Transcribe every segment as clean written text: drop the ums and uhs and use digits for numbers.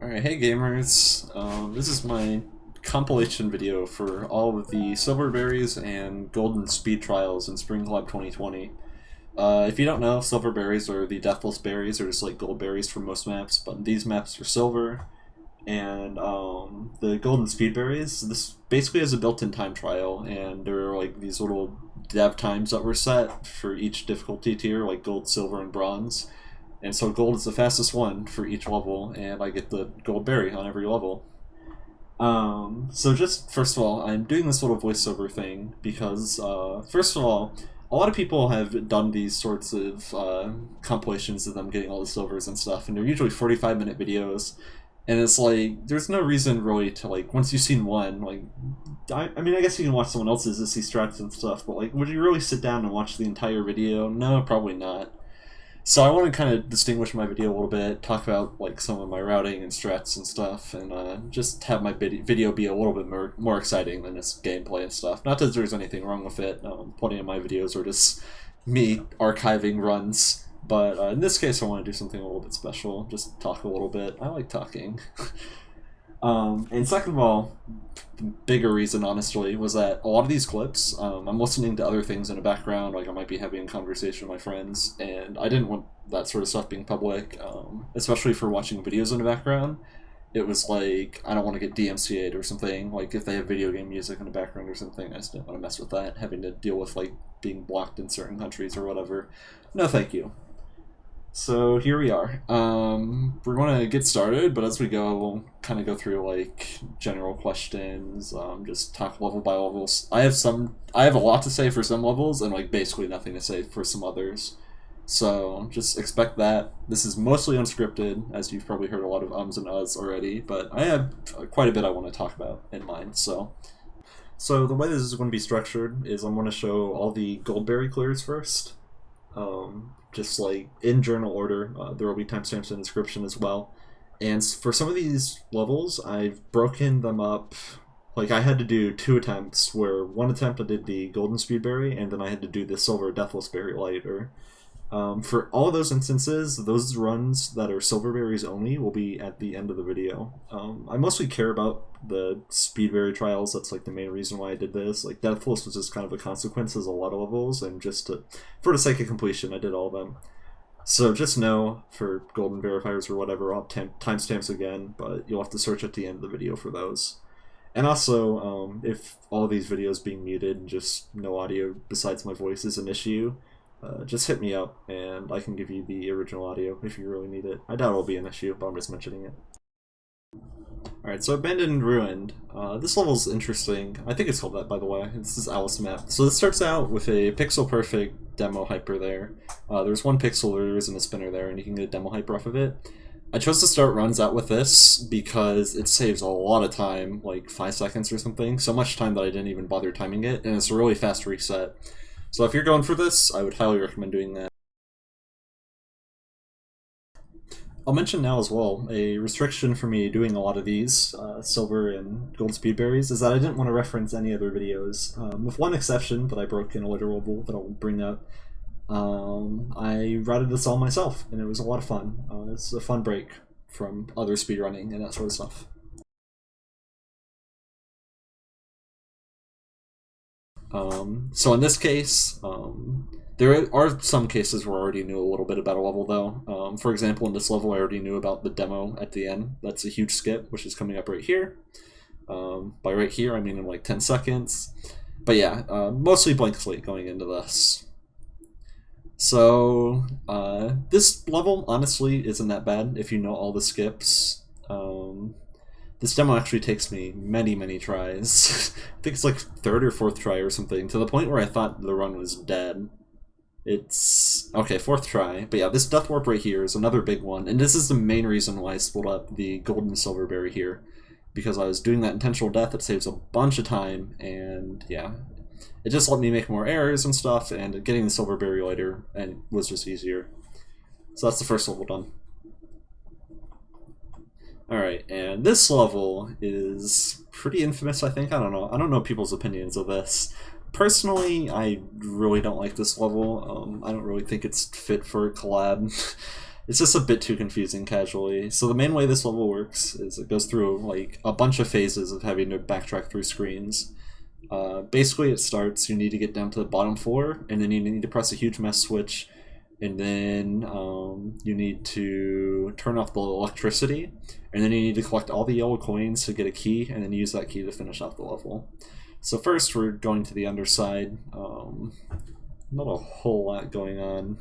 Alright, hey gamers. This is my compilation video for all of the silver berries and golden speed trials in Spring Collab 2020. If you don't know, silver berries are the Deathless berries, or just like gold berries for most maps, but these maps are silver. And the golden speed berries, this basically is a built-in time trial, and there are like these little dev times that were set for each difficulty tier, like gold, silver, and bronze. And so gold is the fastest one for each level, and I get the gold berry on every level. So just, first of all, I'm doing this little voiceover thing because, first of all, a lot of people have done these sorts of compilations of them getting all the silvers and stuff, and they're usually 45-minute videos, and it's like, there's no reason really to, like, once you've seen one, like, I mean, I guess you can watch someone else's to see strats and stuff, but, like, would you really sit down and watch the entire video? No, probably not. So I want to kind of distinguish my video a little bit, talk about like some of my routing and strats and stuff, and just have my video be a little bit more exciting than this gameplay and stuff. Not that there's anything wrong with it. Plenty of my videos are just me archiving runs, but in this case I want to do something a little bit special. Just talk a little bit. I like talking. And second of all, the bigger reason, honestly, was that a lot of these clips, I'm listening to other things in the background, like I might be having a conversation with my friends, and I didn't want that sort of stuff being public, especially for watching videos in the background. It was like, I don't want to get DMCA'd or something, like if they have video game music in the background or something, I just didn't want to mess with that, having to deal with like being blocked in certain countries or whatever. No thank you. So here we are. We're going to get started, but as we go, we'll kind of go through like general questions, just talk level by levels. I have a lot to say for some levels and like basically nothing to say for some others. So just expect that. This is mostly unscripted, as you've probably heard a lot of ums and uhs already, but I have quite a bit I want to talk about in mind. So the way this is going to be structured is I'm going to show all the goldberry clears first. Just like in journal order. There will be timestamps in the description as well. And for some of these levels, I've broken them up. Like I had to do 2 attempts, where one attempt I did the golden speedberry, and then I had to do the silver deathless berry later. For all of those instances, those runs that are silver berries only will be at the end of the video. I mostly care about the speedberry trials. That's like the main reason why I did this. Like Deathless was just kind of a consequence as a lot of levels, and just for the sake of completion, I did all of them. So just know, for golden verifiers or whatever, I'll have timestamps again, but you'll have to search at the end of the video for those. And also, if all of these videos being muted and just no audio besides my voice is an issue, just hit me up and I can give you the original audio if you really need it. I doubt it'll be an issue, but I'm just mentioning it. Alright, so Abandoned and Ruined. This level's interesting. I think it's called that, by the way. This is Alice map. So this starts out with a pixel perfect demo hyper there. There's 1 pixel, there isn't a spinner there, and you can get a demo hyper off of it. I chose to start runs out with this because it saves a lot of time, like 5 seconds or something. So much time that I didn't even bother timing it, and it's a really fast reset. So if you're going for this, I would highly recommend doing that. I'll mention now as well, a restriction for me doing a lot of these silver and gold speedberries is that I didn't want to reference any other videos. With one exception that I broke in a later level that I'll bring up. I routed this all myself, and it was a lot of fun. It's a fun break from other speedrunning and that sort of stuff. So in this case, there are some cases where I already knew a little bit about a level, though. For example, in this level, I already knew about the demo at the end. That's a huge skip, which is coming up right here. By right here, I mean in like 10 seconds. But yeah, mostly blank slate going into this. So, this level, honestly, isn't that bad if you know all the skips. This demo actually takes me many tries. I think it's like 3rd or 4th try or something, to the point where I thought the run was dead. It's... okay, 4th try. But yeah, this death warp right here is another big one, and this is the main reason why I split up the gold and silver berry here. Because I was doing that intentional death that saves a bunch of time, and yeah. It just let me make more errors and stuff, and getting the silver berry later and was just easier. So that's the first level done. Alright, and this level is pretty infamous, I think. I don't know people's opinions of this. Personally, I really don't like this level. I don't really think it's fit for a collab. It's just a bit too confusing casually. So the main way this level works is it goes through like a bunch of phases of having to backtrack through screens. Basically it starts, you need to get down to the bottom floor, and then you need to press a huge mess switch, and then you need to turn off the electricity, and then you need to collect all the yellow coins to get a key, and then use that key to finish off the level. So first we're going to the underside. Not a whole lot going on.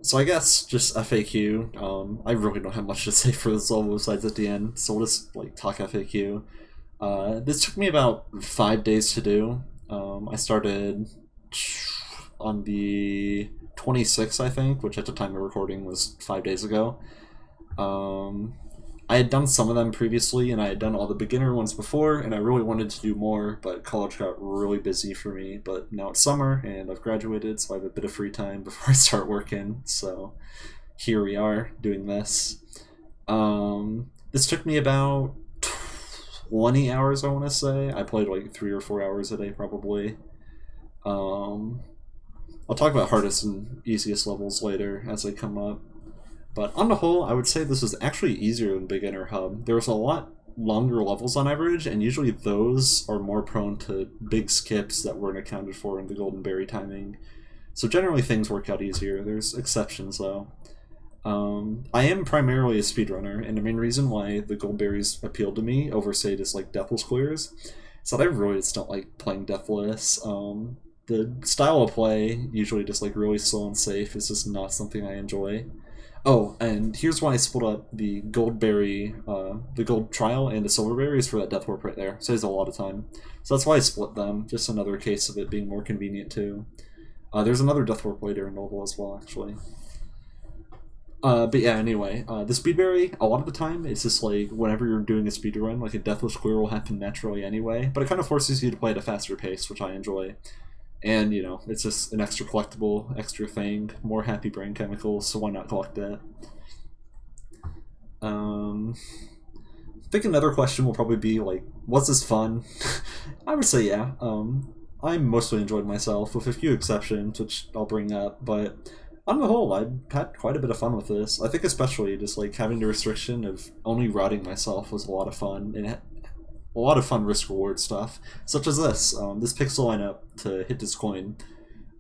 So I guess just FAQ. I really don't have much to say for this level besides at the end, so we'll just like talk FAQ. This took me about 5 days to do. I started on the 26th, I think, which at the time of recording was 5 days ago. I had done some of them previously, and I had done all the beginner ones before, and I really wanted to do more, but college got really busy for me. But now it's summer, and I've graduated, so I have a bit of free time before I start working, so here we are doing this. This took me about 20 hours, I want to say. I played like 3 or 4 hours a day, probably. I'll talk about hardest and easiest levels later as they come up. But on the whole, I would say this is actually easier than Beginner Hub. There's a lot longer levels on average, and usually those are more prone to big skips that weren't accounted for in the Golden Berry timing. So generally things work out easier. There's exceptions though. I am primarily a speedrunner, and the main reason why the Gold Berries appealed to me over, say, just like Deathless clears is that I really just don't like playing Deathless. The style of play, usually just like really slow and safe, is just not something I enjoy. Oh, and here's why I split up the Gold Berry, the Gold Trial and the Silver Berries for that Death Warp right there. Saves a lot of time. So that's why I split them, just another case of it being more convenient too. There's another Death Warp later in Novel as well, actually. But yeah, anyway, the Speedberry, a lot of the time, it's just like whenever you're doing a speedrun, like a Deathless clear will happen naturally anyway, but it kind of forces you to play at a faster pace, which I enjoy. And, you know, it's just an extra collectible, extra thing, more happy brain chemicals, so why not collect that? I think another question will probably be, like, was this fun? I would say yeah. I mostly enjoyed myself, with a few exceptions, which I'll bring up, but on the whole, I've had quite a bit of fun with this. I think especially just, like, having the restriction of only routing myself was a lot of fun, and a lot of fun risk-reward stuff, such as this. This pixel lineup to hit this coin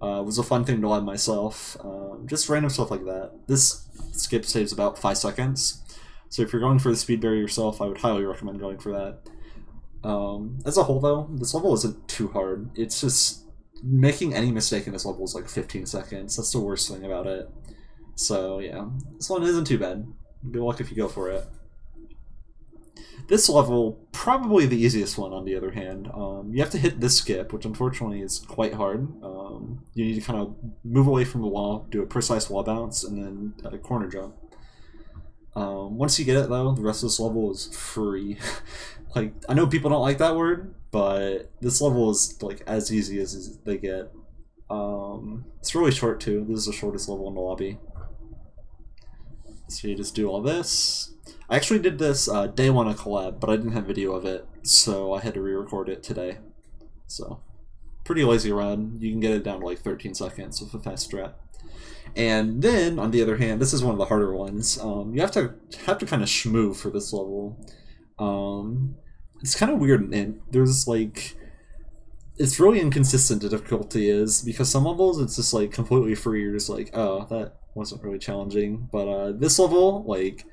was a fun thing to let myself. Just random stuff like that. This skip saves about 5 seconds, so if you're going for the Speedberry yourself, I would highly recommend going for that. As a whole, though, this level isn't too hard. It's just making any mistake in this level is like 15 seconds. That's the worst thing about it. So yeah, this one isn't too bad. Good luck if you go for it. This level, probably the easiest one on the other hand. You have to hit this skip, which unfortunately is quite hard. You need to kind of move away from the wall, do a precise wall bounce, and then a corner jump. Once you get it though, the rest of this level is free. Like, I know people don't like that word, but this level is like as easy as they get. It's really short too. This is the shortest level in the lobby. So you just do all this. I actually did this day one of Collab, but I didn't have video of it, so I had to re-record it today. So, pretty lazy run. You can get it down to like 13 seconds with a fast strat. And then, on the other hand, this is one of the harder ones. You have to kind of schmoo for this level. It's kind of weird, and there's like, it's really inconsistent the difficulty is, because some levels it's just like completely free. You're just like, oh, that wasn't really challenging. But this level, like,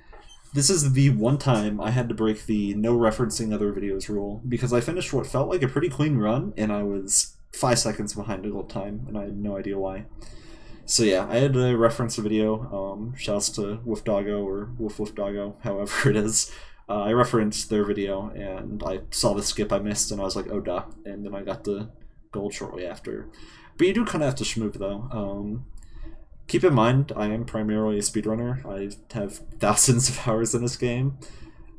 this is the one time I had to break the no referencing other videos rule, because I finished what felt like a pretty clean run, and I was 5 seconds behind the gold time, and I had no idea why. So yeah, I had to reference a video. Shouts to Woof Doggo, or Woof Doggo, however it is. I referenced their video, and I saw the skip I missed, and I was like, oh duh, and then I got the gold shortly after. But you do kind of have to schmoove though. Keep in mind, I am primarily a speedrunner. I have thousands of hours in this game.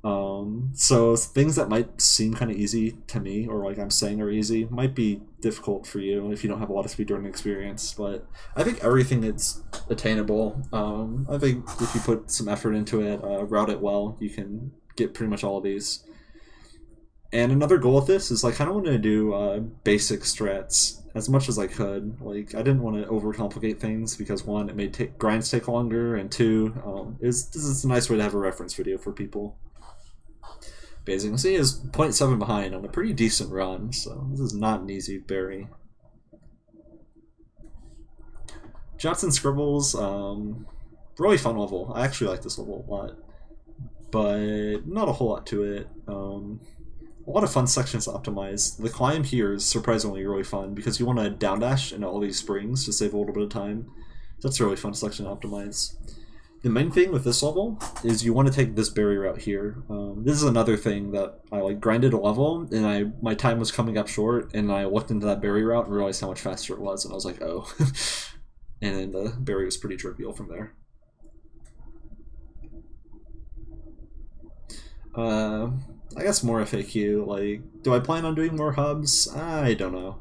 So things that might seem kind of easy to me, or like I'm saying are easy, might be difficult for you if you don't have a lot of speedrunning experience. But I think everything is attainable. I think if you put some effort into it, route it well, you can get pretty much all of these. And another goal with this is, like, I kind of want to do basic strats as much as I could. Like, I didn't want to overcomplicate things because, one, it made grinds take longer, and two, this is a nice way to have a reference video for people. But as you can see, is 0.7 behind on a pretty decent run, so this is not an easy berry. Jots Scribbles, really fun level. I actually like this level a lot, but not a whole lot to it. A lot of fun sections to optimize. The climb here is surprisingly really fun because you want to down dash into all these springs to save a little bit of time. That's a really fun section to optimize. The main thing with this level is you want to take this berry route here. This is another thing that I like grinded a level and my time was coming up short, and I looked into that berry route and realized how much faster it was, and I was like, oh. And then the berry was pretty trivial from there. I guess more FAQ, like, do I plan on doing more hubs? I don't know.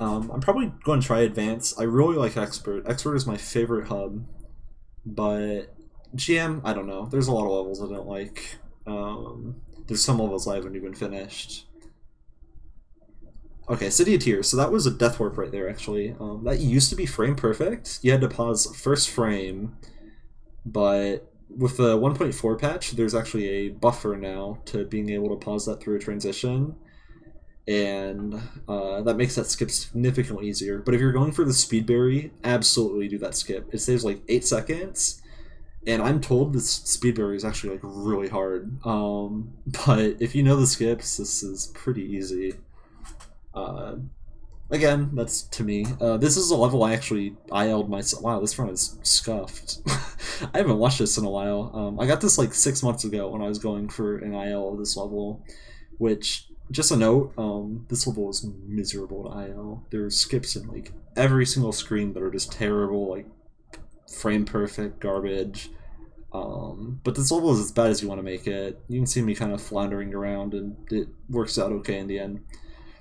I'm probably going to try Advanced. I really like Expert. Expert is my favorite hub, but GM, I don't know. There's a lot of levels I don't like. There's some levels I haven't even finished. Okay, City of Tears. So that was a death warp right there, actually. That used to be frame perfect. You had to pause first frame, but with the 1.4 patch, there's actually a buffer now to being able to pause that through a transition, and that makes that skip significantly easier. But if you're going for the Speedberry, absolutely do that skip. It saves like 8 seconds, and I'm told this Speedberry is actually like really hard. But if you know the skips, this is pretty easy. Again, that's to me. This is a level I actually IL'd myself. Wow, this run is scuffed. I haven't watched this in a while. I got this like 6 months ago when I was going for an IL of this level, which, just a note, this level is miserable to IL. There's skips in like every single screen that are just terrible, like frame perfect garbage. But this level is as bad as you want to make it. You can see me kind of floundering around, and it works out okay in the end.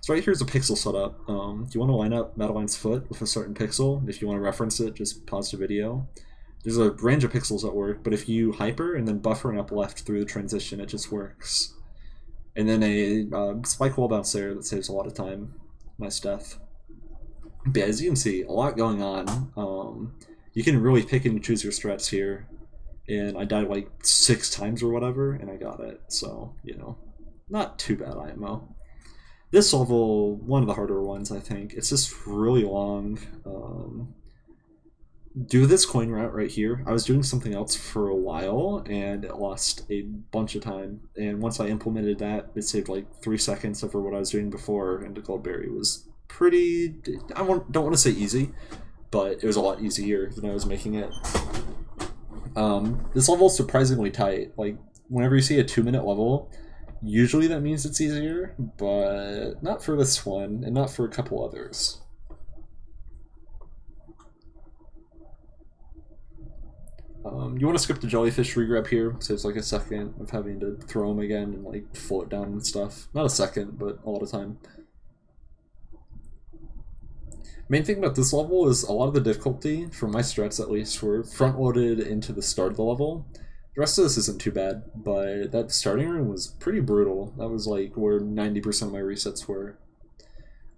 So right here's a pixel setup. You want to line up Madeline's foot with a certain pixel. If you want to reference it, just pause the video. There's a range of pixels that work, but if you hyper and then buffer and up left through the transition, it just works. And then a spike wall bounce there that saves a lot of time. Nice death. But yeah, as you can see, a lot going on. You can really pick and choose your strats here. And I died like 6 times or whatever, and I got it. So, you know, not too bad IMO. This level, one of the harder ones, I think. It's just really long. Do this coin route right here. I was doing something else for a while, and it lost a bunch of time. And once I implemented that, it saved like 3 seconds over what I was doing before, and the Goldberry was pretty... don't want to say easy, but it was a lot easier than I was making it. This level is surprisingly tight. Like, whenever you see a 2-minute level, usually that means it's easier, but not for this one, and not for a couple others. You want to skip the jellyfish regrab here, so it's like a second of having to throw them again and like float down and stuff. Not a second, but a lot of time. Main thing about this level is a lot of the difficulty, for my strats at least, were front-loaded into the start of the level. The rest of this isn't too bad, but that starting room was pretty brutal. That was like where 90% of my resets were.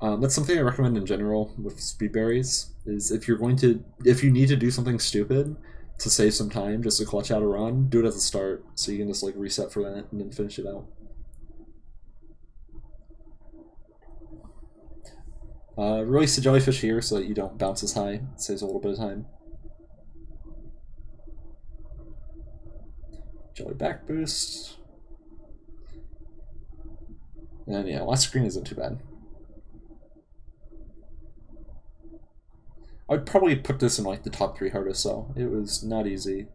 That's something I recommend in general with Speedberries, is if you need to do something stupid to save some time just to clutch out a run, do it at the start so you can just like reset for that and then finish it out. Release the jellyfish here so that you don't bounce as high. It saves a little bit of time. Jelly back boost. And yeah, last screen isn't too bad. I'd probably put this in like the top 3 hardest, so it was not easy.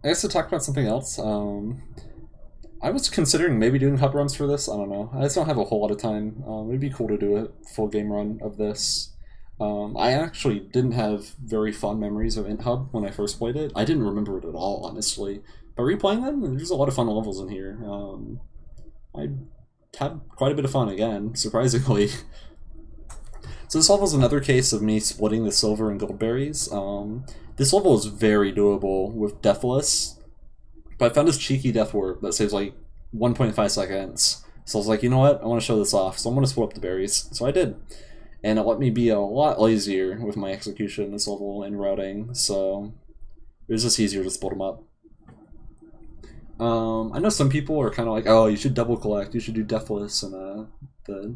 I guess to talk about something else, I was considering maybe doing hub runs for this. I don't know. I just don't have a whole lot of time. It'd be cool to do a full game run of this. I actually didn't have very fond memories of Int Hub when I first played it. I didn't remember it at all, honestly. But replaying them, there's a lot of fun levels in here. I had quite a bit of fun again, surprisingly. So this level is another case of me splitting the silver and gold berries. This level is very doable with Deathless, but I found this cheeky death warp that saves like 1.5 seconds. So I was like, you know what, I want to show this off, so I'm going to split up the berries. So I did. And it let me be a lot lazier with my execution this level and routing, so it was just easier to split them up. I know some people are kind of like, oh, you should double collect, you should do Deathless and the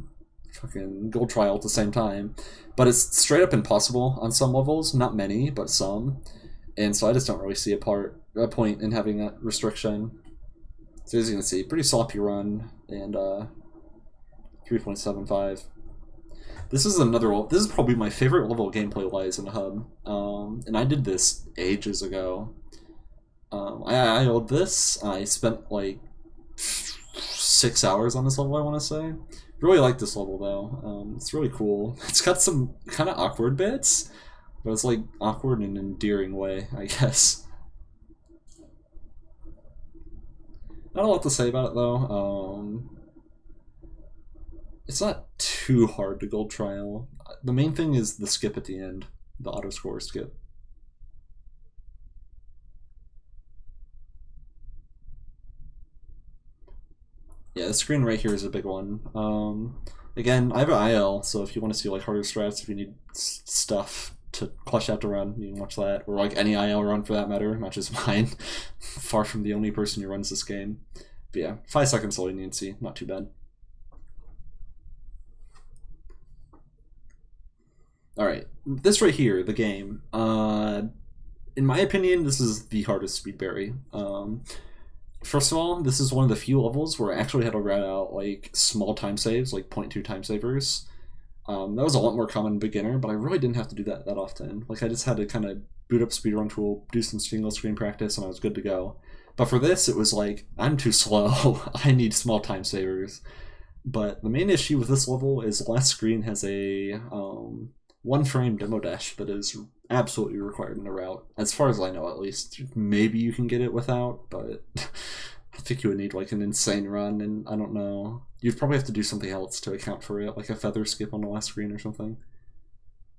fucking gold trial at the same time, but it's straight up impossible on some levels, not many, but some, and so I just don't really see a point in having that restriction. So as you can see, pretty sloppy run, and 3.75. This is this is probably my favorite level gameplay-wise in the hub, and I did this ages ago. I owed this. I spent like 6 hours on this level, I want to say. Really like this level though. It's really cool. It's got some kind of awkward bits, but it's like awkward in an endearing way, I guess. Not a lot to say about it though. It's not too hard to gold trial. The main thing is the skip at the end, the auto score skip. Yeah, the screen right here is a big one. Again, I have an IL, so if you want to see like harder strats, if you need stuff to clutch out to run, you can watch that. Or like any IL run for that matter, not just mine. Far from the only person who runs this game. But yeah, 5 seconds all you need to see, not too bad. Alright, this right here, the game. In my opinion, this is the hardest Speedberry. First of all, this is one of the few levels where I actually had to route out like small time saves, like 0.2 time savers. That was a lot more common in beginner, but I really didn't have to do that often. Like I just had to kind of boot up speedrun tool, do some single screen practice, and I was good to go. But for this, it was like, I'm too slow. I need small time savers. But the main issue with this level is the last screen has a 1-frame demo dash that is absolutely required in the route, as far as I know at least. Maybe you can get it without, but I think you would need like an insane run, and I don't know. You'd probably have to do something else to account for it, like a feather skip on the last screen or something.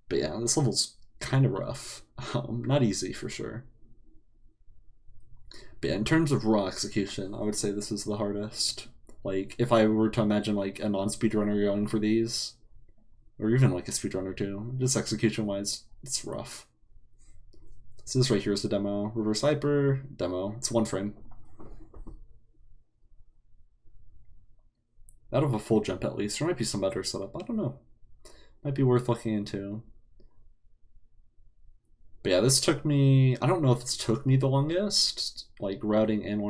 But yeah, this level's kind of rough. Not easy for sure. But yeah, in terms of raw execution, I would say this is the hardest. Like, if I were to imagine like a non-speedrunner going for these, or even like a speedrunner too, just execution-wise, it's rough. So this right here is the demo. Reverse hyper, demo. It's 1 frame. Out of a full jump at least. There might be some better setup. I don't know. Might be worth looking into. But yeah, this took me, I don't know if it's took me the longest, like routing and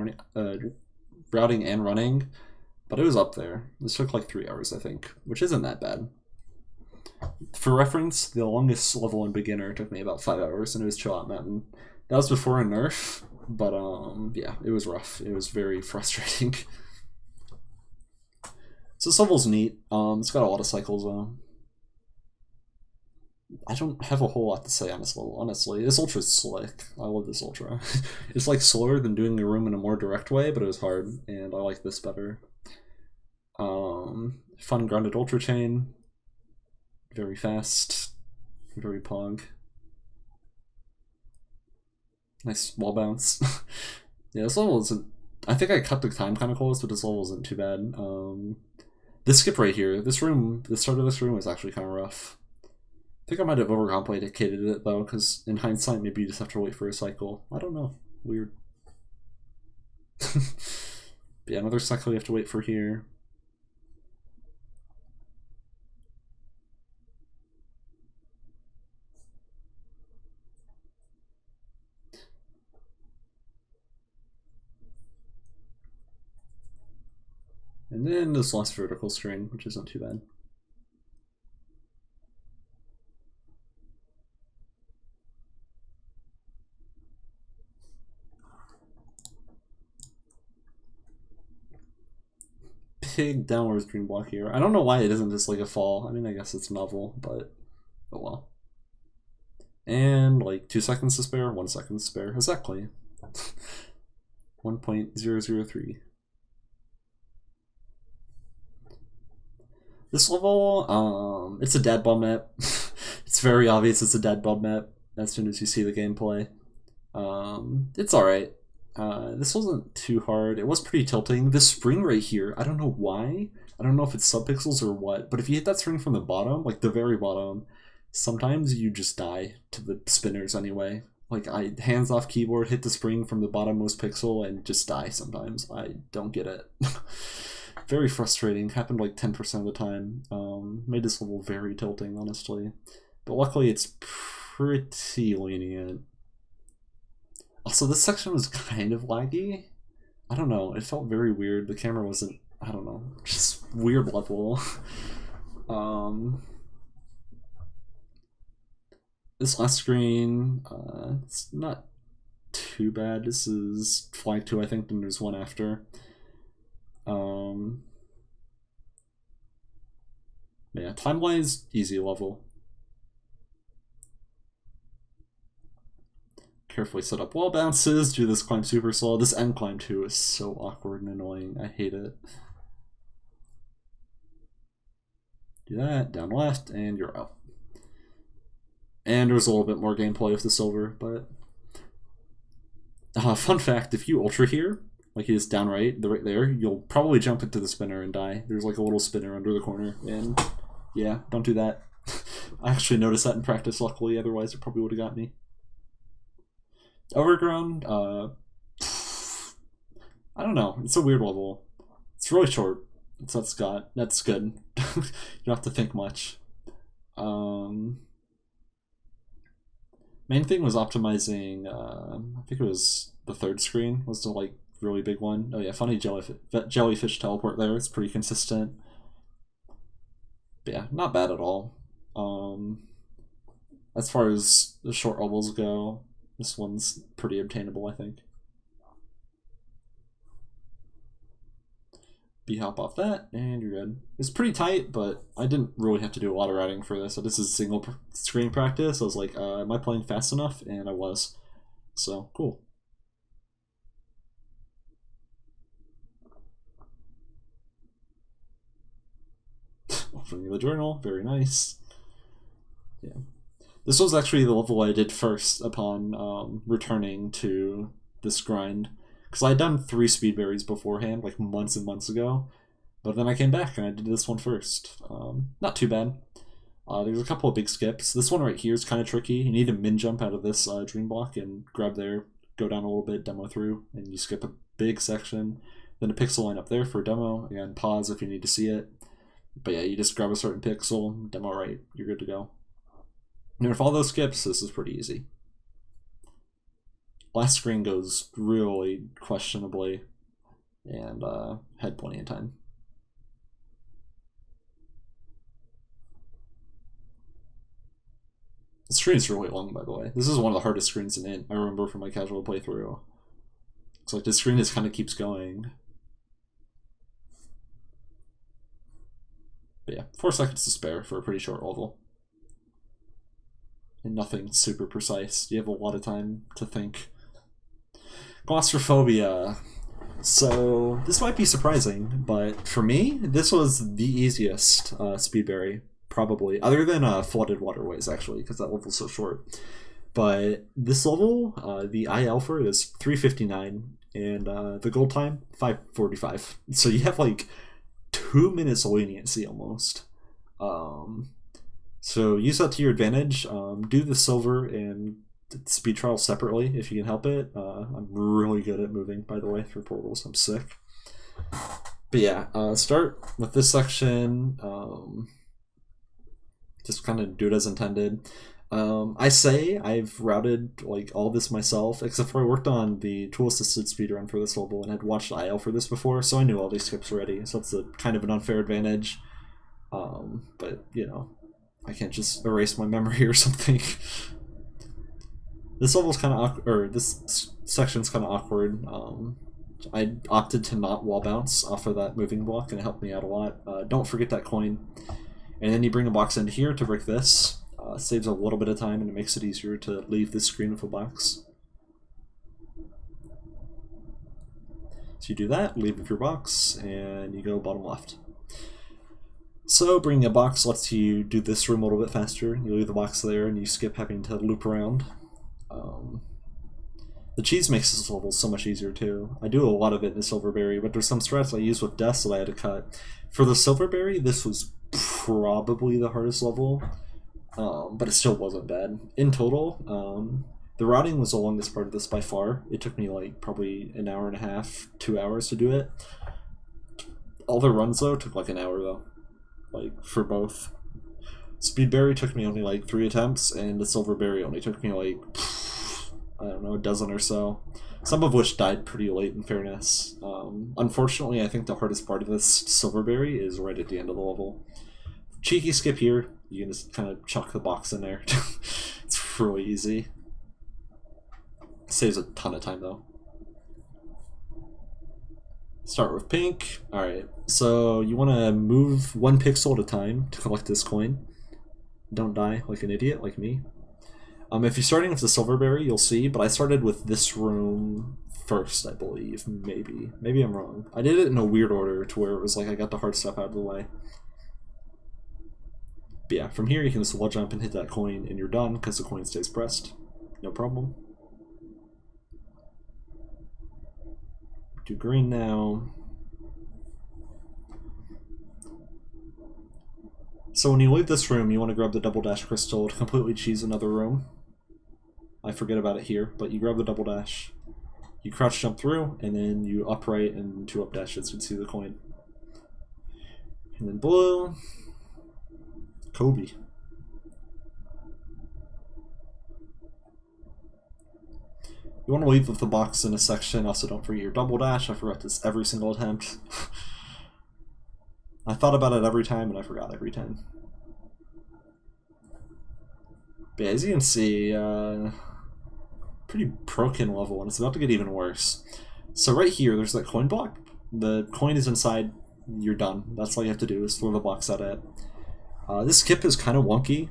running, but it was up there. This took like 3 hours, I think, which isn't that bad. For reference, the longest level in beginner took me about 5 hours, and it was Chill Out Mountain. That was before a nerf, but yeah, it was rough. It was very frustrating. So this level's neat. It's got a lot of cycles though. I don't have a whole lot to say on this level, honestly. This ultra's slick. I love this ultra. It's like slower than doing the room in a more direct way, but it was hard, and I like this better. Fun grounded ultra chain. Very fast. Very pog. Nice wall bounce. Yeah, this level isn't... I think I cut the time kind of close, but this level isn't too bad. This skip right here, the start of this room is actually kind of rough. I think I might have overcomplicated it though, because in hindsight, maybe you just have to wait for a cycle. I don't know. Weird. But yeah, another cycle you have to wait for here. And then this last vertical screen, which isn't too bad. Big downwards green block here. I don't know why it isn't just like a fall. I mean, I guess it's novel, but oh well. And like 2 seconds to spare, 1 second to spare. Exactly. 1.003. This level, it's a dead ball map. It's very obvious it's a dead ball map as soon as you see the gameplay. It's alright. This wasn't too hard. It was pretty tilting. This spring right here, I don't know why. I don't know if it's subpixels or what, but if you hit that spring from the bottom, like the very bottom, sometimes you just die to the spinners anyway. Like, I hands off keyboard, hit the spring from the bottommost pixel, and just die sometimes. I don't get it. Very frustrating. Happened like 10% of the time. Made this level very tilting, honestly. But luckily it's pretty lenient. Also, this section was kind of laggy. I don't know, it felt very weird. The camera wasn't, I don't know, just weird level. This last screen, it's not too bad. This is Flag 2, I think, and there's one after. Yeah, time-wise, easy level. Carefully set up wall bounces, do this climb super slow. This end climb too is so awkward and annoying. I hate it. Do that, down left, and you're out. And there's a little bit more gameplay with the silver, but... fun fact, if you ultra here, like he is down right there, you'll probably jump into the spinner and die. There's like a little spinner under the corner, and yeah, don't do that. I actually noticed that in practice, luckily, otherwise it probably would have got me. Overgrown, I don't know, it's a weird level. It's really short, so that's good. You don't have to think much. Main thing was optimizing, I think it was the third screen was the like really big one. Oh yeah, funny jellyfish teleport there, it's pretty consistent. But yeah, not bad at all. As far as the short levels go, this one's pretty obtainable, I think. B-hop off that, and you're good. It's pretty tight, but I didn't really have to do a lot of routing for this. So this is single screen practice. I was like, am I playing fast enough? And I was. So, cool. Opening the journal, very nice. Yeah. This was actually the level I did first upon returning to this grind. Because I had done 3 Speedberries beforehand, like months and months ago. But then I came back and I did this one first. Not too bad. There's a couple of big skips. This one right here is kind of tricky. You need to min jump out of this dream block and grab there, go down a little bit, demo through, and you skip a big section. Then a pixel line up there for demo. Again, pause if you need to see it. But yeah, you just grab a certain pixel, demo right, you're good to go. And with all those skips, this is pretty easy. Last screen goes really questionably, and had plenty of time. The screen is really long, by the way. This is one of the hardest screens in it, I remember from my casual playthrough. It's like the screen just kind of keeps going. But yeah, 4 seconds to spare for a pretty short level. And nothing super precise. You have a lot of time to think. Claustrophobia. So, this might be surprising, but for me, this was the easiest Speedberry, probably. Other than Flooded Waterways, actually, because that level's so short. But this level, the IL for it is 3:59, and the gold time, 5:45. So you have like 2 minutes of leniency almost. So use that to your advantage. Do the silver and speed trial separately if you can help it. I'm really good at moving, by the way, through portals. I'm sick. But yeah, start with this section. Just kind of do it as intended. I say I've routed like all this myself, except for I worked on the tool-assisted speedrun for this level and had watched IL for this before, so I knew all these skips already. So it's a kind of an unfair advantage. But you know, I can't just erase my memory or something. This level's kind of or this section's kind of awkward. I opted to not wall bounce off of that moving block, and it helped me out a lot. Don't forget that coin. And then you bring a box into here to break this. Saves a little bit of time, and it makes it easier to leave this screen with a box. So you do that, leave with your box, and you go bottom left. So bringing a box lets you do this room a little bit faster. You leave the box there and you skip having to loop around. The cheese makes this level so much easier too. I do a lot of it in the Silverberry, but there's some strats I use with Deaths that I had to cut. For the Silverberry, this was probably the hardest level, but it still wasn't bad. In total, the routing was the longest part of this by far. It took me like probably an hour and a half, 2 hours to do it. All the runs though took like an hour though, like for both. Speedberry took me only like 3 attempts, and the Silverberry only took me like, I don't know, a dozen or so. Some of which died pretty late in fairness. Unfortunately, I think the hardest part of this Silverberry is right at the end of the level. Cheeky skip here, you can just kind of chuck the box in there. It's really easy. Saves a ton of time though. Start with pink. Alright, so you want to move 1 pixel at a time to collect this coin. Don't die like an idiot like me. If you're starting with the Silverberry, you'll see, but I started with this room first, I believe. Maybe. Maybe I'm wrong. I did it in a weird order to where it was like I got the hard stuff out of the way. But yeah, from here you can just wall jump and hit that coin and you're done because the coin stays pressed. No problem. Do green now. So when you leave this room, you want to grab the double dash crystal to completely cheese another room. I forget about it here, but you grab the double dash, you crouch jump through, and then you upright and 2 up dashes to see the coin. And then blue, Kobe. You want to leave with the box in a section. Also, don't forget your double dash. I forgot this every single attempt. I thought about it every time, and I forgot every time. But yeah, as you can see, pretty broken level, and it's about to get even worse. So right here, there's that coin block. The coin is inside. You're done. That's all you have to do is throw the box at it. This skip is kind of wonky.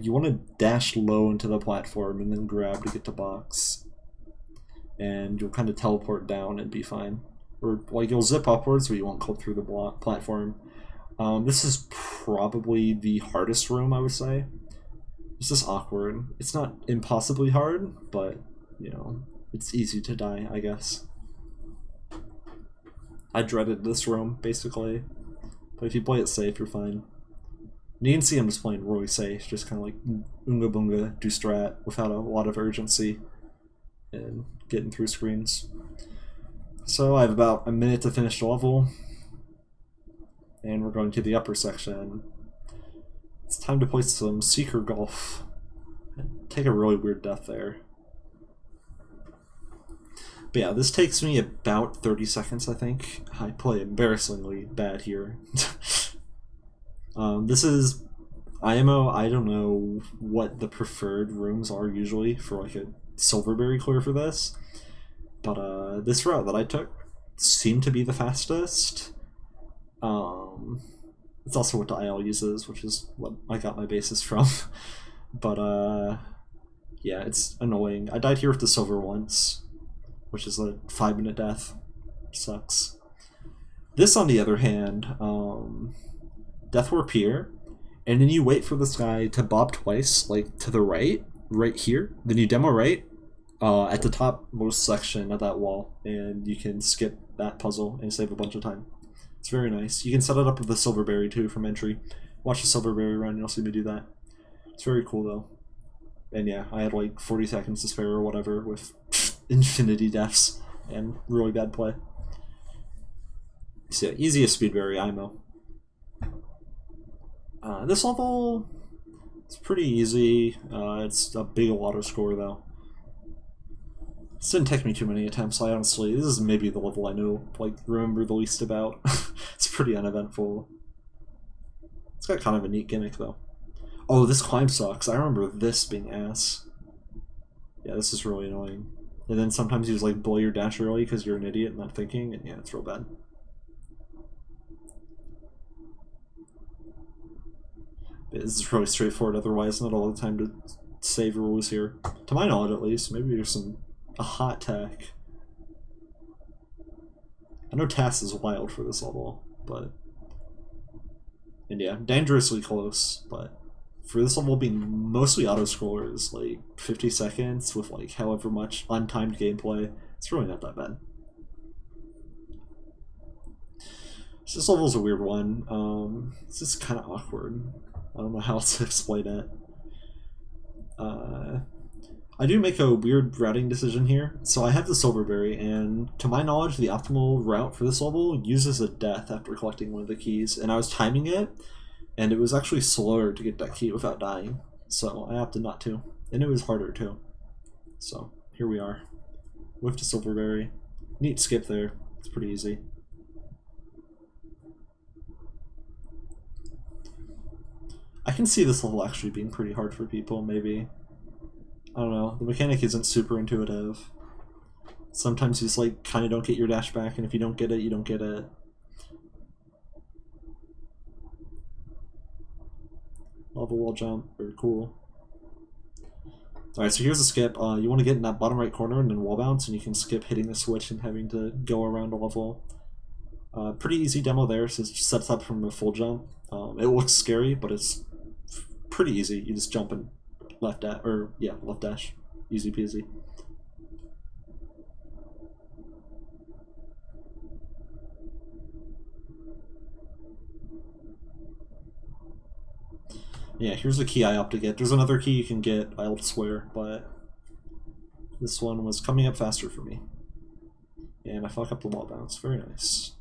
You want to dash low into the platform and then grab to get the box. And you'll kind of teleport down and be fine. Or like you'll zip upwards, but you won't clip through the platform. This is probably the hardest room, I would say. It's just awkward. It's not impossibly hard, but you know, it's easy to die, I guess. I dreaded this room, basically. But if you play it safe, you're fine. And you can see I'm just playing really safe, just kind of like Unga Bunga, do strat, without a lot of urgency. And getting through screens. So I have about a minute to finish the level. And we're going to the upper section. It's time to play some Seeker Golf. Take a really weird death there. But yeah, this takes me about 30 seconds, I think. I play embarrassingly bad here. This is IMO. I don't know what the preferred rooms are usually for like a Silverberry clear for this. But this route that I took seemed to be the fastest. It's also what the IL uses, which is what I got my basis from. But yeah, it's annoying. I died here with the silver once, which is a 5-minute death. Sucks. This, on the other hand, Death Warp here, and then you wait for this guy to bob twice, like to the right here. Then you demo right at the topmost section of that wall, and you can skip that puzzle and save a bunch of time. It's very nice. You can set it up with the Silverberry too from entry. Watch the Silverberry run, you'll see me do that. It's very cool though. And yeah, I had like 40 seconds to spare or whatever with infinity deaths and really bad play. So yeah, easiest Speedberry IMO. This level, it's pretty easy. It's a big auto score though. This didn't take me too many attempts, I honestly. This is maybe the level I know, like, remember the least about. It's pretty uneventful. It's got kind of a neat gimmick though. Oh, this climb sucks. I remember this being ass. Yeah, this is really annoying. And then sometimes you just like blow your dash early because you're an idiot and not thinking, and yeah, it's real bad. This is really straightforward otherwise, not all the time to save rules here. To my knowledge at least, maybe there's a hot tech. I know TAS is wild for this level, but And yeah, dangerously close, but for this level being mostly auto-scrollers, like 50 seconds with like however much untimed gameplay, it's really not that bad. This level's a weird one. It's just kind of awkward. I don't know how else to explain it. I do make a weird routing decision here. So I have the Silverberry, and to my knowledge, the optimal route for this level uses a death after collecting one of the keys, and I was timing it, and it was actually slower to get that key without dying, so I opted not to. And it was harder too. So here we are, with the Silverberry. Neat skip there, it's pretty easy. I can see this level actually being pretty hard for people, maybe. I don't know, the mechanic isn't super intuitive. Sometimes you just like kind of don't get your dash back, and if you don't get it, you don't get it. Lava wall jump, very cool. Alright, so here's a skip. You want to get in that bottom right corner and then wall bounce, and you can skip hitting the switch and having to go around a level. Pretty easy demo there, so it sets up from a full jump. It looks scary, but it's pretty easy. You just jump and left dash, or yeah, left dash. Easy peasy. Yeah, here's the key I opt to get. There's another key you can get elsewhere, but this one was coming up faster for me. And I fuck up the wall bounce. Very nice.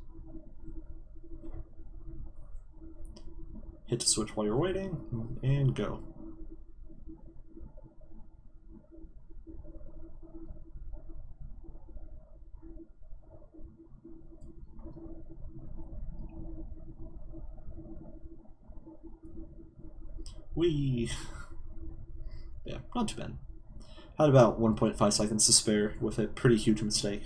Hit the switch while you're waiting, and go. Whee! Yeah, not too bad. Had about 1.5 seconds to spare with a pretty huge mistake.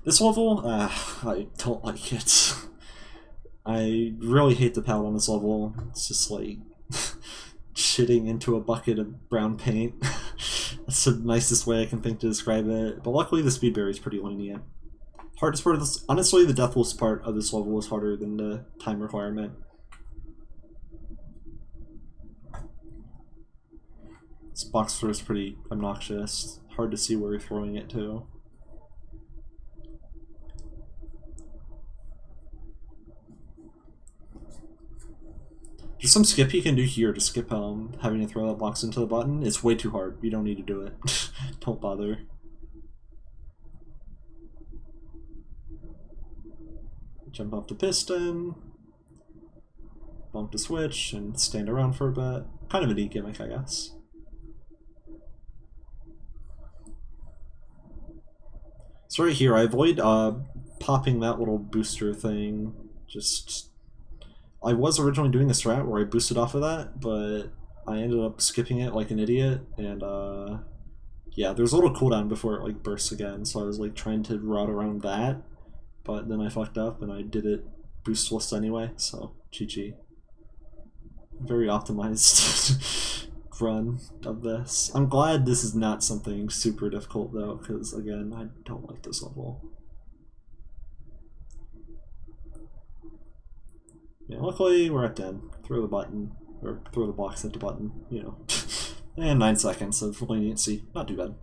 This level, I don't like it. I really hate the palette on this level. It's just like shitting into a bucket of brown paint. That's the nicest way I can think to describe it. But luckily the Speedberry is pretty lenient. Hardest part of this, honestly, the Deathless part of this level was harder than the time requirement. This box throw is pretty obnoxious. Hard to see where you're throwing it to. There's some skip you can do here to skip having to throw that box into the button. It's way too hard. You don't need to do it. Don't bother. Jump off the piston, bump the switch, and stand around for a bit. Kind of a neat gimmick, I guess. So right here, I avoid popping that little booster thing. I was originally doing a strat where I boosted off of that, but I ended up skipping it like an idiot, and yeah, there's a little cooldown before it like bursts again, so I was like trying to route around that. But then I fucked up and I did it boostless anyway, so GG. Very optimized run of this. I'm glad this is not something super difficult though, because again, I don't like this level. Yeah, luckily we're at 10. Throw the button, or throw the box at the button, you know. And 9 seconds of leniency, not too bad.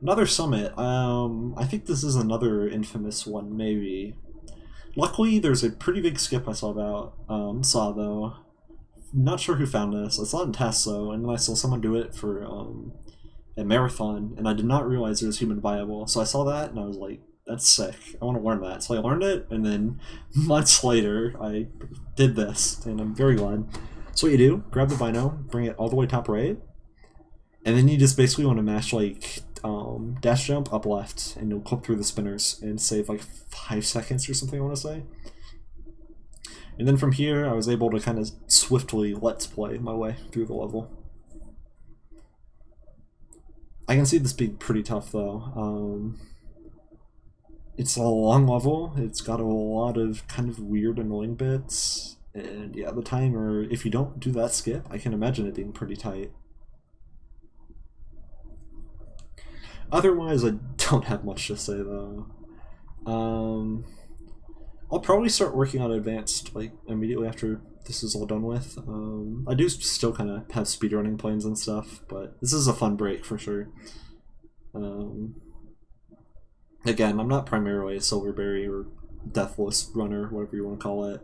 Another summit. I think this is another infamous one, maybe. Luckily, there's a pretty big skip I saw though. Not sure who found this. I saw it in tests though, and then I saw someone do it for a marathon, and I did not realize it was human viable. So I saw that, and I was like, that's sick. I want to learn that. So I learned it, and then months later, I did this, and I'm very glad. So what you do, grab the bino, bring it all the way top right, and then you just basically want to mash like dash jump up left, and you'll clip through the spinners and save like 5 seconds or something, I want to say. And then from here, I was able to kind of swiftly let's play my way through the level. I can see this being pretty tough though. It's a long level, it's got a lot of kind of weird annoying bits. And yeah, the timer, if you don't do that skip, I can imagine it being pretty tight. Otherwise, I don't have much to say though. I'll probably start working on advanced like immediately after this is all done with. I do still kind of have speedrunning plans and stuff, but this is a fun break for sure. Again, I'm not primarily a Silverberry or Deathless runner, whatever you want to call it.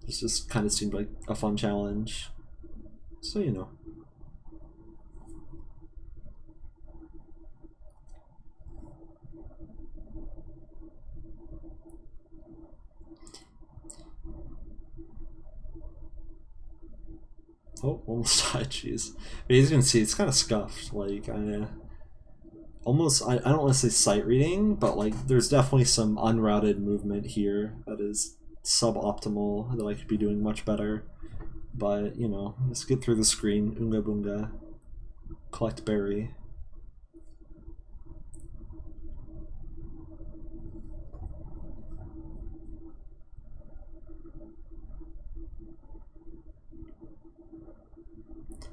This just kind of seemed like a fun challenge, so you know. Oh, almost died, jeez. But as you can see, it's kind of scuffed. Like, I don't want to say sight reading, but like, there's definitely some unrouted movement here that is suboptimal, that I could be doing much better. But, you know, let's get through the screen. Oonga boonga. Collect berry.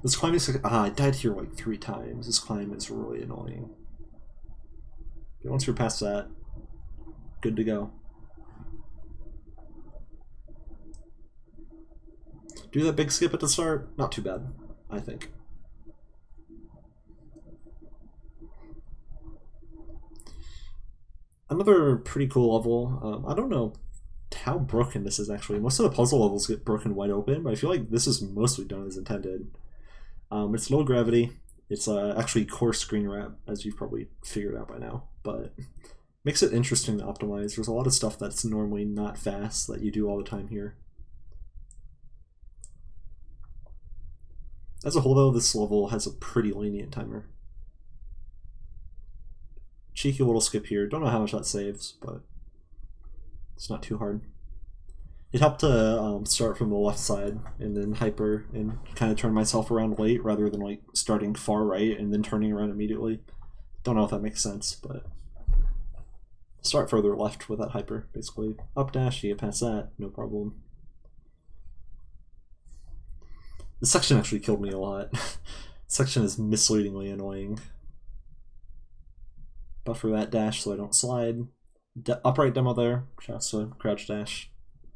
This climb is I died here like 3 times. This climb is really annoying. Okay, once you're past that, good to go. Do that big skip at the start, not too bad, I think. Another pretty cool level. I don't know how broken this is actually. Most of the puzzle levels get broken wide open, but I feel like this is mostly done as intended. It's low gravity. It's actually coarse screen wrap, as you've probably figured out by now, but makes it interesting to optimize. There's a lot of stuff that's normally not fast that you do all the time here. As a whole though, this level has a pretty lenient timer. Cheeky little skip here. Don't know how much that saves, but it's not too hard. It helped to start from the left side and then hyper and kind of turn myself around late rather than like starting far right and then turning around immediately. Don't know if that makes sense, but start further left with that hyper, basically. Up dash, you get past that, no problem. This section actually killed me a lot. This section is misleadingly annoying. Buffer that dash so I don't slide. Upright demo there, shouts to crouch dash.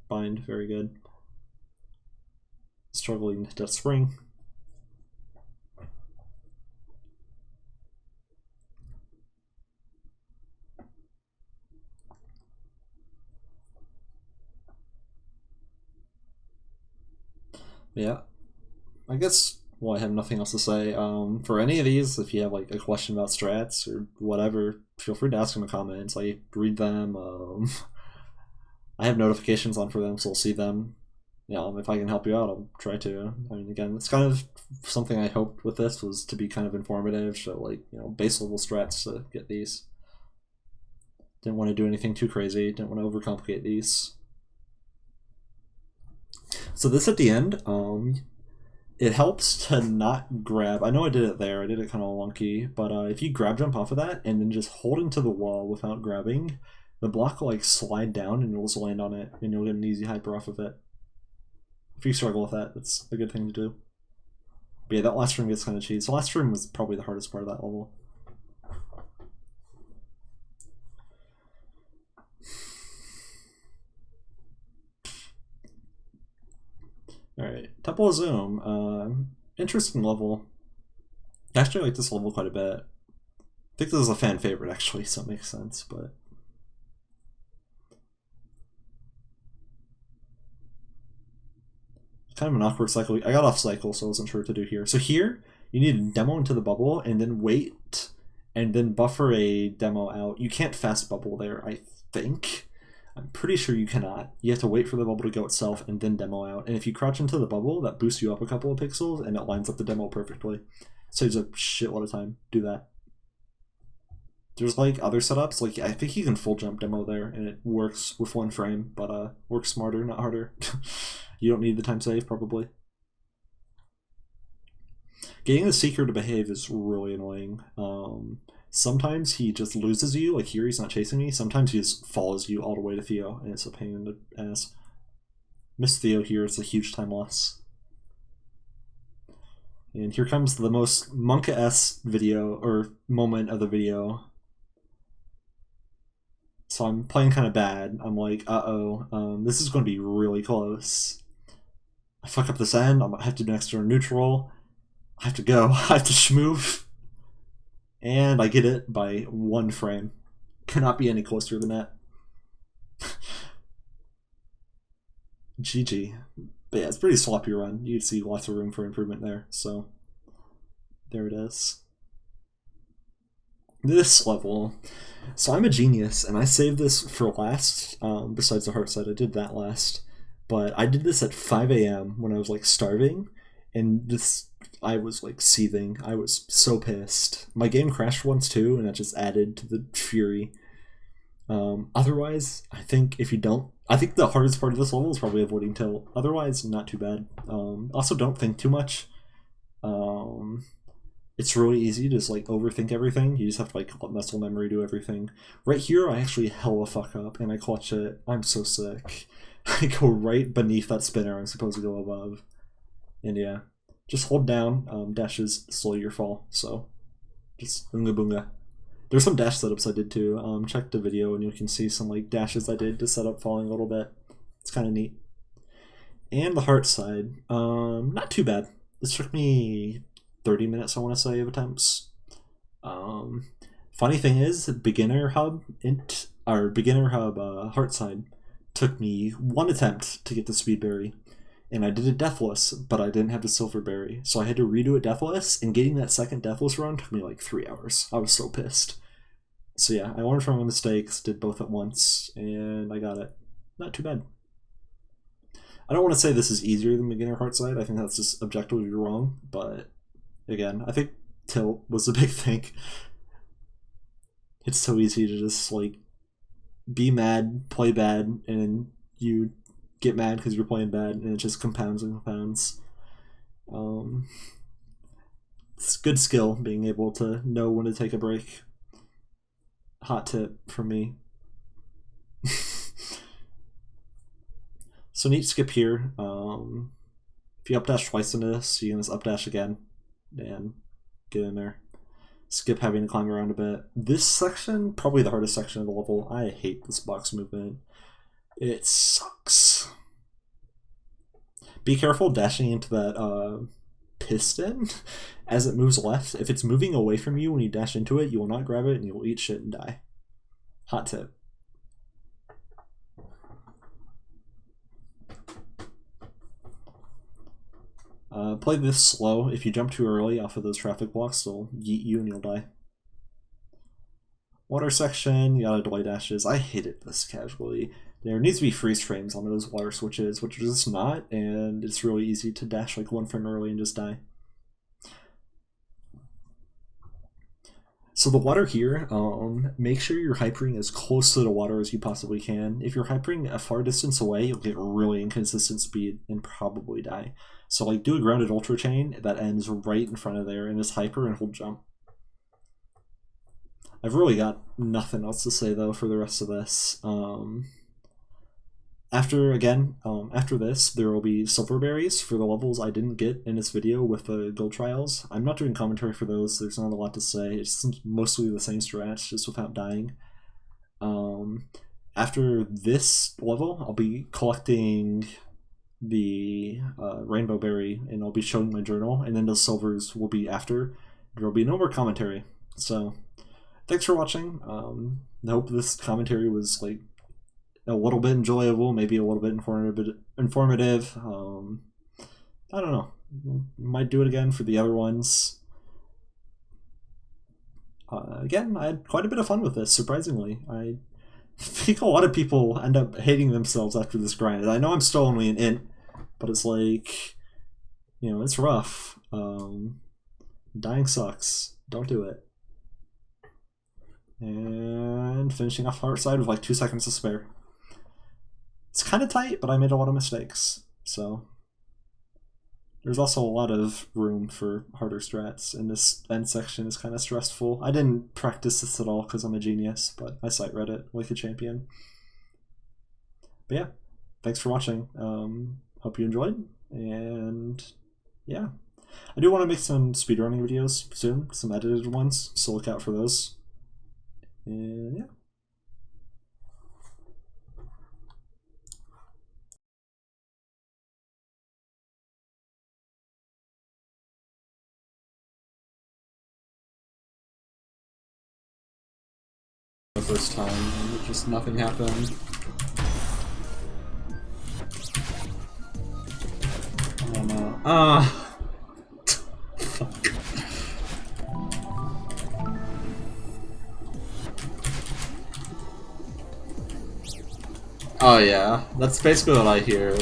Bind, very good. Struggling to death spring. Yeah, I guess, well, I have nothing else to say. For any of these, if you have like a question about strats or whatever, feel free to ask in the comments. I read them. I have notifications on for them, so I'll see them. If I can help you out, I'll try to. I mean, again, it's kind of something I hoped with this was to be kind of informative, so like, base level strats to get these. Didn't want to do anything too crazy, didn't want to overcomplicate these. So this at the end, it helps to not grab. I know I did it there, I did it kind of wonky, but if you grab jump off of that and then just hold into the wall without grabbing, the block will like slide down and you'll just land on it and you'll get an easy hyper off of it. If you struggle with that, that's a good thing to do. But yeah, that last room gets kind of cheesy. So last room was probably the hardest part of that level. Alright, Temple of Zoom. Interesting level. I actually like this level quite a bit. I think this is a fan favorite actually, so it makes sense, but kind of an awkward cycle. I got off cycle, so I wasn't sure what to do here. So here, you need to demo into the bubble and then wait and then buffer a demo out. You can't fast bubble there, I think. I'm pretty sure you cannot. You have to wait for the bubble to go itself and then demo out. And if you crouch into the bubble, that boosts you up a couple of pixels and it lines up the demo perfectly. Saves a shitload of time. Do that. There's like other setups, like I think you can full jump demo there and it works with 1 frame, but works smarter, not harder. You don't need the time save, probably. Getting the Seeker to behave is really annoying. Sometimes he just loses you, like here he's not chasing me. Sometimes he just follows you all the way to Theo, and it's a pain in the ass. Miss Theo here is a huge time loss. And here comes the most Monka-esque video, or moment of the video. So I'm playing kind of bad. I'm like, uh-oh, this is going to be really close. I fuck up this end, I might have to do extra neutral. I have to go, I have to schmove. And I get it by 1 frame. Cannot be any closer than that. GG. But yeah, it's a pretty sloppy run. You can see lots of room for improvement there, so there it is. This level. So I'm a genius, and I saved this for last, besides the Heartside. I did that last. But I did this at 5 a.m. when I was like starving, and I was like seething. I was so pissed. My game crashed once too, and that just added to the fury. Otherwise, I think I think the hardest part of this level is probably avoiding tilt. Otherwise, not too bad. Also, don't think too much. It's really easy to just like overthink everything. You just have to like let muscle memory do everything. Right here, I actually hella fuck up, and I clutch it. I'm so sick. I go right beneath that spinner I'm supposed to go above. And yeah, just hold down. Dashes slow your fall, so just boonga boonga. There's some dash setups I did too. Check the video and you can see some like dashes I did to set up falling a little bit. It's kind of neat. And the Heartside, not too bad. This took me 30 minutes, I want to say, of attempts. Funny thing is, beginner hub Heartside took me 1 attempt to get the Speedberry, and I did it Deathless, but I didn't have the Silverberry, so I had to redo it Deathless, and getting that second Deathless run took me like 3 hours. I was so pissed. So yeah, I learned from my mistakes, did both at once, and I got it. Not too bad. I don't want to say this is easier than beginner Heartside. I think that's just objectively wrong, but again, I think tilt was the big thing. It's so easy to just like be mad, play bad, and then you get mad because you're playing bad, and it just compounds and compounds. It's good skill being able to know when to take a break. Hot tip from me. So neat skip here. If you updash twice into this, you can just updash again and get in there. Skip having to climb around a bit. This section, probably the hardest section of the level. I hate this box movement. It sucks. Be careful dashing into that piston as it moves left. If it's moving away from you when you dash into it, you will not grab it and you will eat shit and die. Hot tip. Play this slow. If you jump too early off of those traffic blocks, they'll yeet you and you'll die. Water section, you gotta delay dashes. I hated this casually. There needs to be freeze frames on those water switches, which is just not, and it's really easy to dash like 1 frame early and just die. So the water here, make sure you're hypering as close to the water as you possibly can. If you're hypering a far distance away, you'll get really inconsistent speed and probably die. So like do a grounded ultra chain that ends right in front of there and just hyper and hold jump. I've really got nothing else to say though for the rest of this. After this, there will be Silverberries for the levels I didn't get in this video with the gold trials. I'm not doing commentary for those, there's not a lot to say. It's mostly the same strats, just without dying. After this level, I'll be collecting the Rainbow Berry, and I'll be showing my journal, and then the Silvers will be after. There will be no more commentary. So, thanks for watching. I hope this commentary was like a little bit enjoyable, maybe a little bit informative. I don't know. Might do it again for the other ones. Again, I had quite a bit of fun with this, surprisingly. I think a lot of people end up hating themselves after this grind. I know I'm still only an int, but it's like, you know, it's rough. Dying sucks. Don't do it. And finishing off Heartside with like 2 seconds to spare. It's kind of tight, but I made a lot of mistakes, so there's also a lot of room for harder strats, and this end section is kind of stressful. I didn't practice this at all because I'm a genius, but I sight read it like a champion. But yeah, thanks for watching. Hope you enjoyed, and yeah. I do want to make some speedrunning videos soon, some edited ones, so look out for those. And yeah. The first time, and just nothing happened. Oh no. Ah! Fuck. Oh yeah, that's basically what I hear.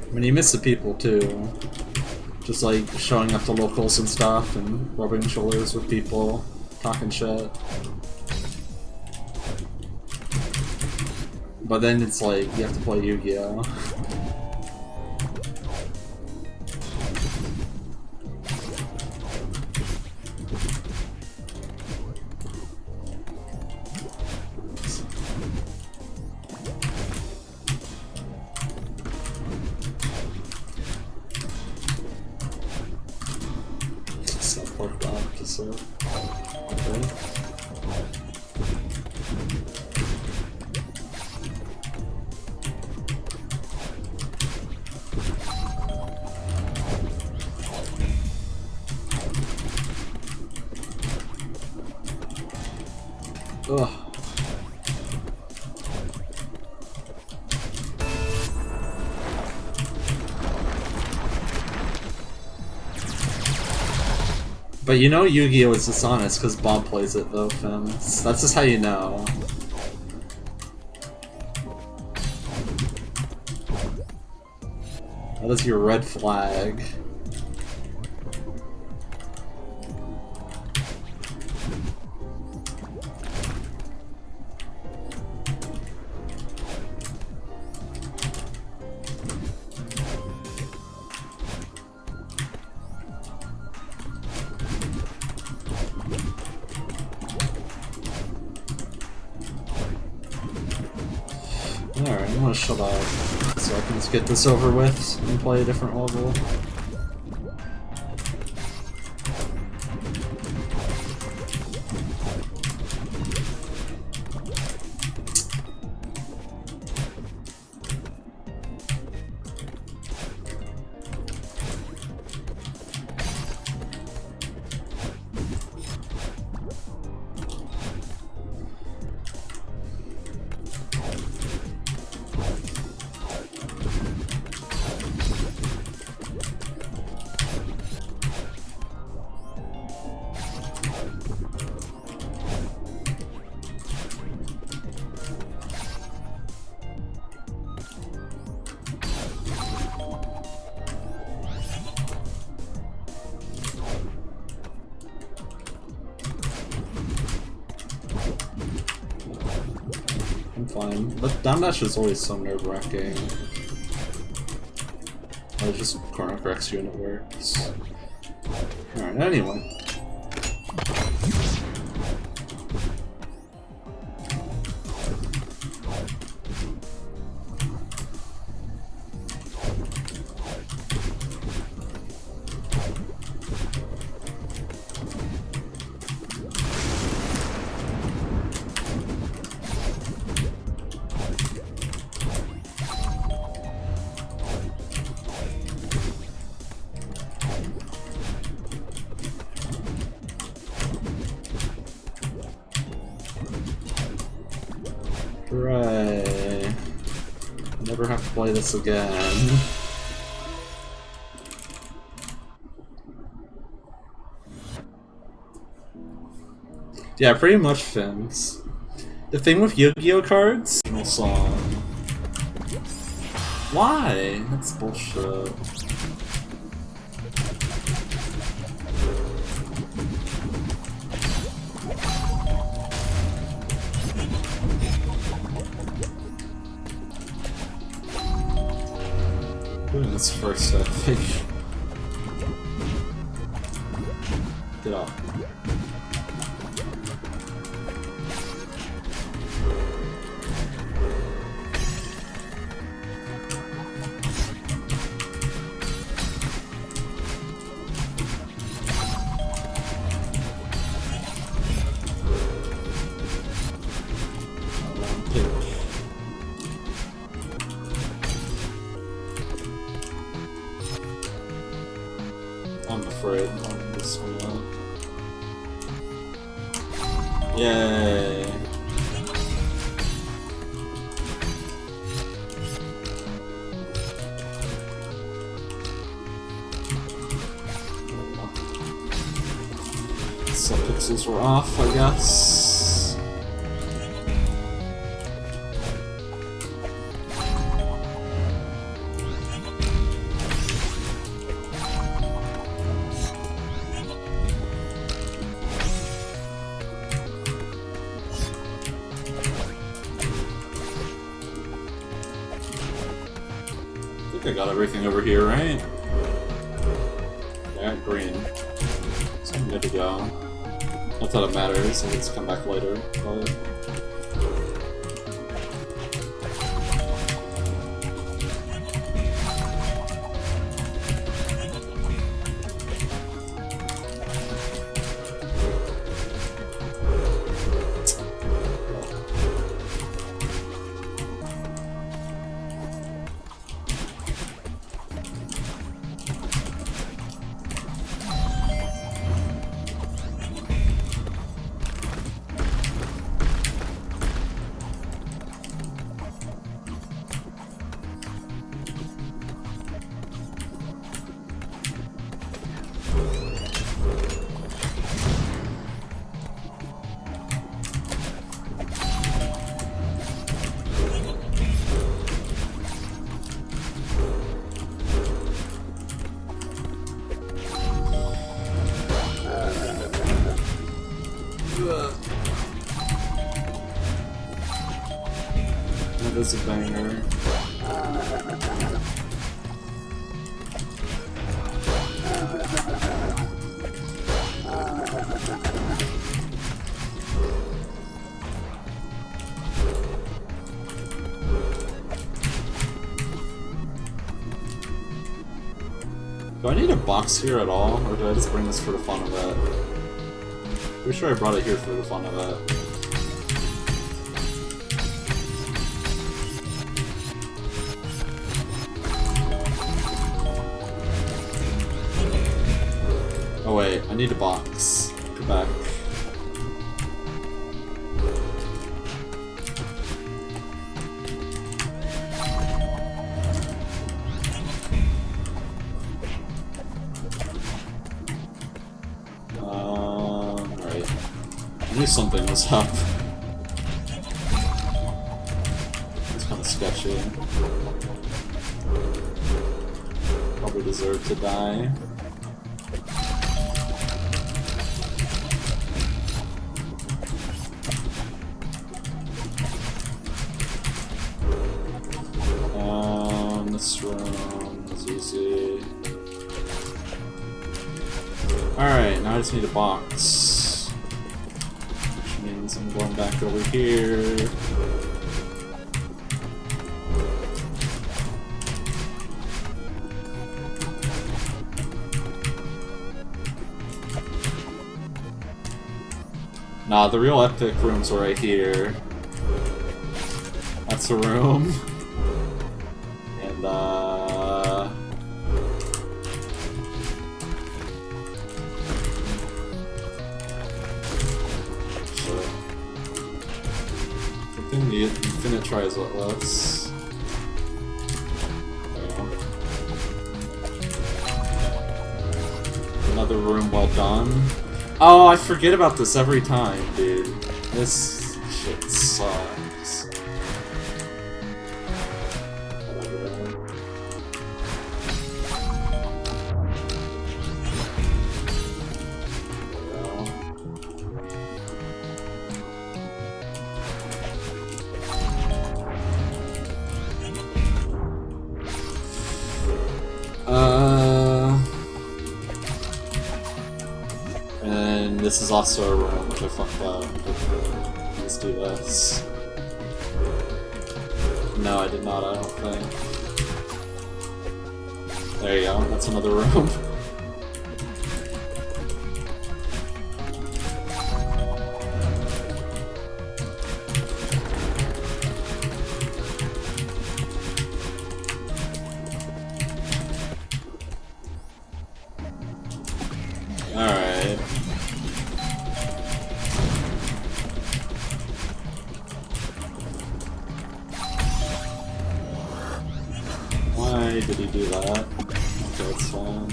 I mean, you miss the people too. Just like showing up to locals and stuff and rubbing shoulders with people, talking shit. But then it's like, you have to play Yu-Gi-Oh! Self-work lab to serve. Okay. Ugh. But you know Yu-Gi-Oh! Is dishonest because Bob plays it though, Finn. That's just how you know. That is your red flag. Alright, I'm gonna shut up so I can just get this over with and play a different level. Fine, but down dash is always so nerve-wracking. I just corner corrects you and it works. Alright, anyway. Hooray. Never have to play this again. Yeah, pretty much Fins. The thing with Yu-Gi-Oh cards? Song. Why? That's bullshit. Doing this first, I think. it up. I'm afraid on this one. Yay! Some pixels were off, I guess. I got everything over here, right? Yeah, green. So I'm good to go. Not that it matters, I just come back later. But... That is a banger. Do I need a box here at all, or did I just bring this for the fun of it? Pretty sure I brought it here for the fun of it. Oh wait, I need a box. Go back. Right. I knew something was up. It's kind of sketchy. Probably deserve to die. This room is easy. Alright, now I just need a box. Which means I'm going back over here. Nah, the real epic rooms are right here. That's a room. I think the infinite try is what lets. Another room well done. Oh, I forget about this every time, dude. This shit sucks. this is also a room which I fucked up. Let's do this. No, I did not, I don't think. There you go, that's another room. Alright. Why did he do that? Okay, it's fine.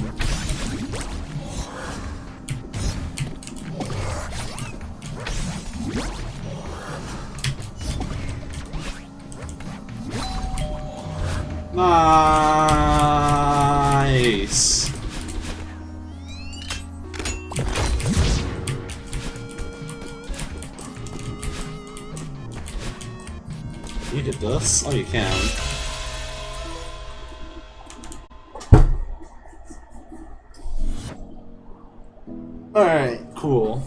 Nice! You did this? Oh, you can. Alright, cool.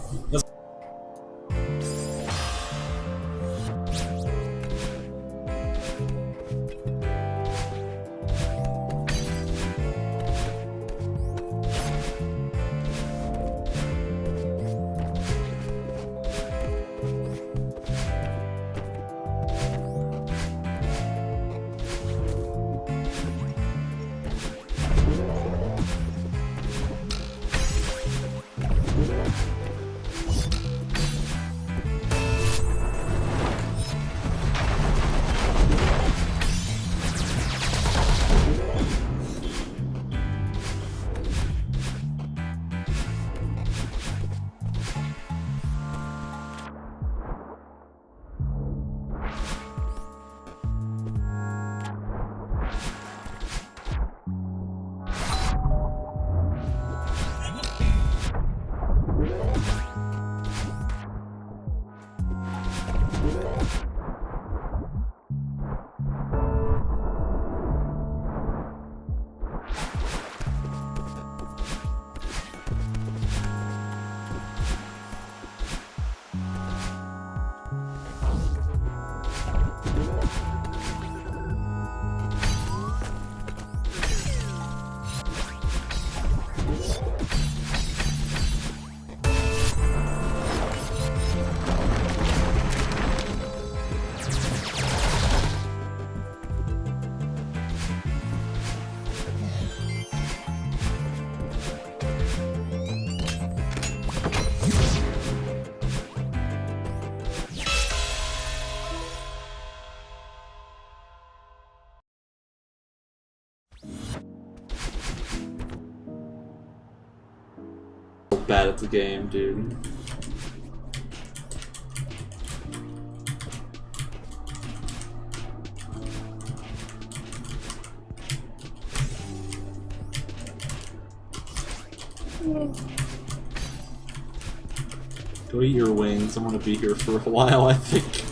Bad at the game, dude. Go eat your wings. I'm gonna be here for a while, I think.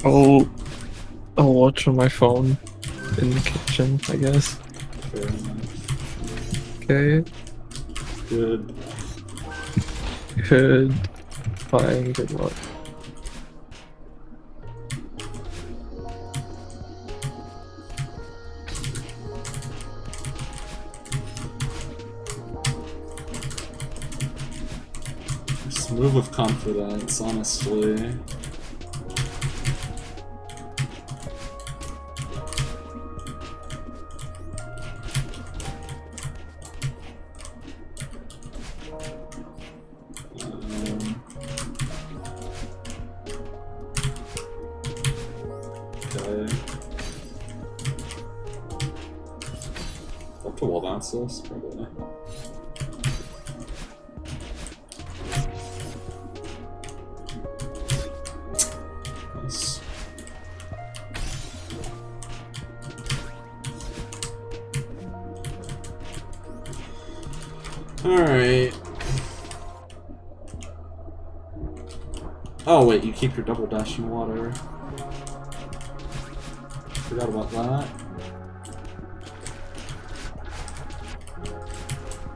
I'll watch on my phone in the kitchen, I guess. Fair enough. Okay. Good. Good. Fine, good luck. Just move with confidence, honestly. This, probably. Nice. Alright. Oh wait, you keep your double dash in water. Forgot about that.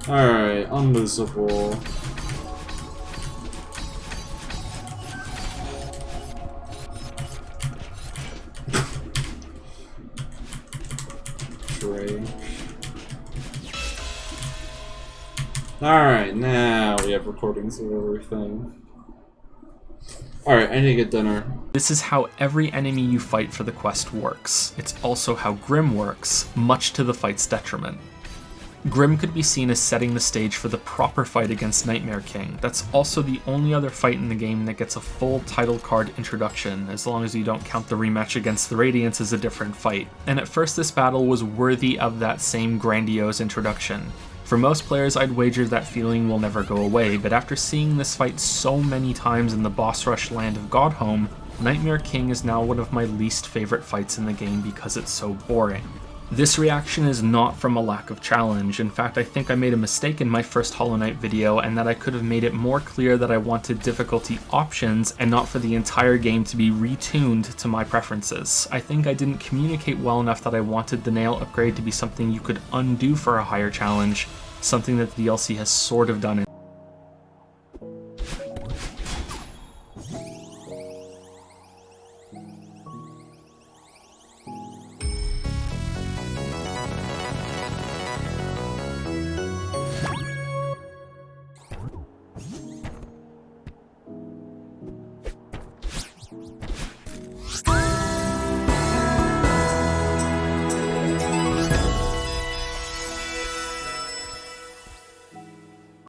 Alright, unvisible. Trey. Alright, now we have recordings of everything. Alright, I need to get dinner. This is how every enemy you fight for the quest works. It's also how Grim works, much to the fight's detriment. Grim could be seen as setting the stage for the proper fight against Nightmare King. That's also the only other fight in the game that gets a full title card introduction, as long as you don't count the rematch against the Radiants as a different fight. And at first this battle was worthy of that same grandiose introduction. For most players, I'd wager that feeling will never go away, but after seeing this fight so many times in the boss rush land of Godhome, Nightmare King is now one of my least favorite fights in the game because it's so boring. This reaction is not from a lack of challenge. In fact, I think I made a mistake in my first Hollow Knight video, and that I could have made it more clear that I wanted difficulty options and not for the entire game to be retuned to my preferences. I think I didn't communicate well enough that I wanted the nail upgrade to be something you could undo for a higher challenge, something that the DLC has sort of done